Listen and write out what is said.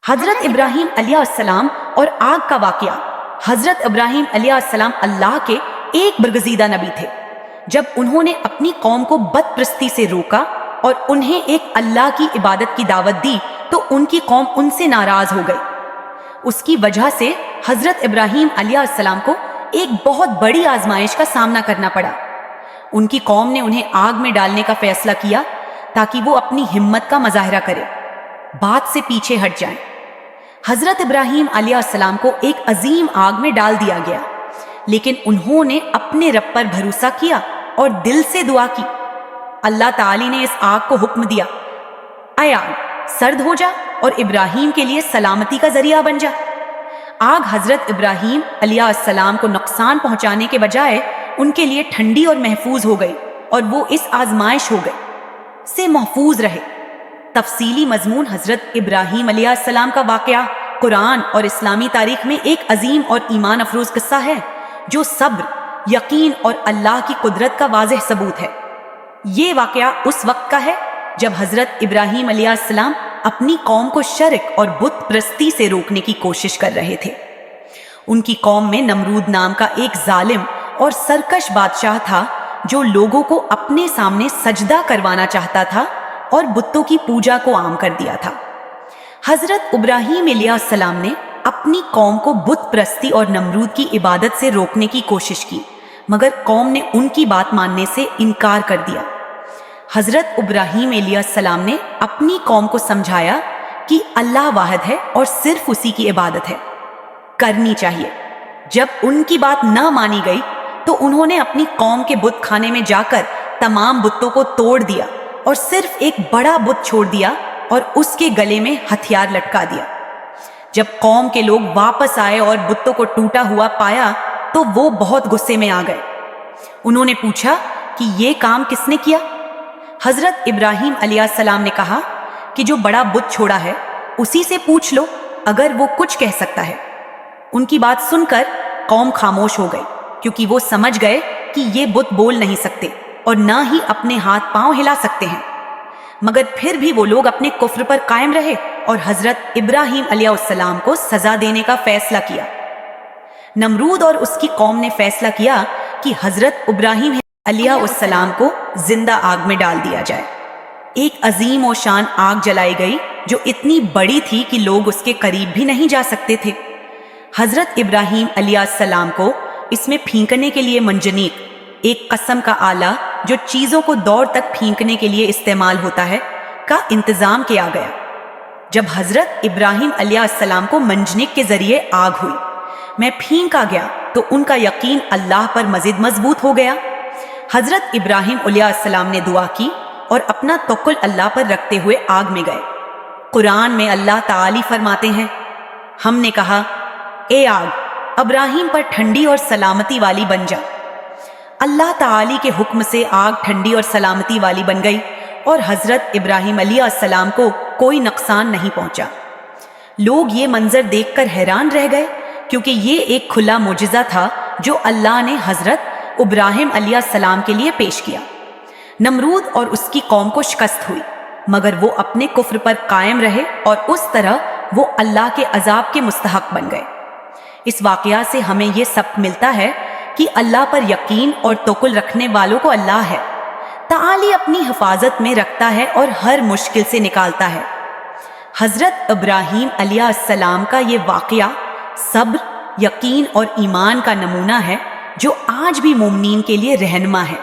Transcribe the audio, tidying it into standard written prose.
हजरत इब्राहीम अलैहिस्सलाम और आग का वाकया। हजरत इब्राहीम अलैहिस्सलाम अल्लाह के एक बरगज़ीदा नबी थे। जब उन्होंने अपनी कौम को बदप्रस्ती से रोका और उन्हें एक अल्लाह की इबादत की दावत दी तो उनकी कौम उनसे नाराज हो गई। उसकी वजह से हजरत इब्राहीम अलैहिस्सलाम को एक बहुत बड़ी आजमाइश का सामना करना पड़ा। उनकी कौम ने उन्हें आग में डालने का फैसला किया ताकि वो अपनी हिम्मत का मुजाहरा करे, बात से पीछे हट जाएं। हजरत इब्राहीम अलैहिस्सलाम को एक अजीम आग में डाल दिया गया, लेकिन उन्होंने अपने रब पर भरोसा किया और दिल से दुआ की। अल्लाह ताली ने इस आग को हुक्म दिया, ऐ आग सर्द हो जा और इब्राहीम के लिए सलामती का जरिया बन जा। आग हजरत इब्राहीम अलैहिस्सलाम को नुकसान पहुंचाने के बजाय उनके लिए ठंडी और महफूज हो गई और वो इस आजमाइश हो गई से महफूज रहे। तफसीली मजमून हजरत इब्राहीम अलैहिस्सलाम का वाकया कुरान और इस्लामी तारीख में एक अजीम और ईमान अफरोज किस्सा है जो सब्र, यकीन और अल्लाह की कुदरत का वाज़ेह सबूत है। ये वाकया उस वक्त का है जब हजरत इब्राहीम अलैहिस्सलाम अपनी कौम को शिर्क और बुत प्रस्ती से रोकने की कोशिश कर रहे थे। उनकी कौम में नमरूद नाम का एक जालिम और सरकश बादशाह था जो लोगों को अपने सामने सजदा करवाना चाहता था और बुतों की पूजा को आम कर दिया था। हजरत इब्राहीम अलैहिस्सलाम ने अपनी कौम को बुत प्रस्ती और नमरूद की इबादत से रोकने की कोशिश की, मगर कौम ने उनकी बात मानने से इनकार कर दिया। हजरत इब्राहीम अलैहिस्सलाम ने अपनी कौम को समझाया कि अल्लाह वाहिद है और सिर्फ उसी की इबादत है करनी चाहिए। जब उनकी बात न मानी गई तो उन्होंने अपनी कौम के बुत खाने में जाकर तमाम बुतों को तोड़ दिया और सिर्फ एक बड़ा बुत छोड़ दिया और उसके गले में हथियार लटका दिया। जब कौम के लोग वापस आए और बुतों को टूटा हुआ पाया तो वो बहुत गुस्से में आ गए। उन्होंने पूछा कि ये काम किसने किया? हजरत इब्राहीम अलैहिस्सलाम ने कहा कि जो बड़ा बुत छोड़ा है उसी से पूछ लो, अगर वो कुछ कह सकता है। उनकी बात सुनकर कौम खामोश हो गई, क्योंकि वो समझ गए कि ये बुत बोल नहीं सकते और ना ही अपने हाथ पांव हिला सकते हैं। मगर फिर भी वो लोग अपने कुफ्र पर कायम रहे और हजरत इब्राहीम अलैहिस्सलाम को सजा देने का फैसला किया। नमरूद और उसकी कौम ने फैसला किया कि हजरत इब्राहीम अलैहिस्सलाम को जिंदा आग में डाल दिया जाए। एक अजीम और शान आग जलाई गई जो इतनी बड़ी थी कि लोग उसके करीब भी नहीं जा सकते थे। हजरत इब्राहीम अलैहिस्सलाम को इसमें फींकने के लिए मंजनीक, एक कसम का आला जो चीजों को दौर तक फींकने के लिए इस्तेमाल होता है, का इंतजाम किया गया। जब हजरत इब्राहीम अलैहिस्सलाम को मंजनीक के जरिए आग हुई में फींका गया तो उनका यकीन अल्लाह पर मजीद मजबूत हो गया। हजरत इब्राहीम अलैहिस्सलाम ने दुआ की और अपना तवक्कुल अल्लाह पर रखते हुए आग में गए। कुरान में अल्लाह ताली फरमाते हैं, हमने कहा, ए आग इब्राहीम पर ठंडी और सलामती वाली बन जा। अल्लाह ताली के हुक्म से आग ठंडी और सलामती वाली बन गई और हजरत इब्राहीम अलैहिस्सलाम को कोई नुकसान नहीं पहुंचा। लोग ये मंजर देखकर हैरान रह गए, क्योंकि ये एक खुला मोजिज़ा था जो अल्लाह ने हजरत इब्राहीम अलैहिस्सलाम के लिए पेश किया। नमरूद और उसकी कौम को शिकस्त हुई, मगर वो अपने कुफ्र पर कायम रहे और उस तरह वो अल्लाह के अजाब के मुस्तहक बन गए। इस वाकया से हमें ये सबक मिलता है कि अल्लाह पर यकीन और तवक्कुल रखने वालों को अल्लाह है ताली अपनी हिफाजत में रखता है और हर मुश्किल से निकालता है। हजरत इब्राहीम अलैहिस्सलाम का ये वाकया सब्र, यकीन और ईमान का नमूना है जो आज भी मोमिनीन के लिए रहनुमा है।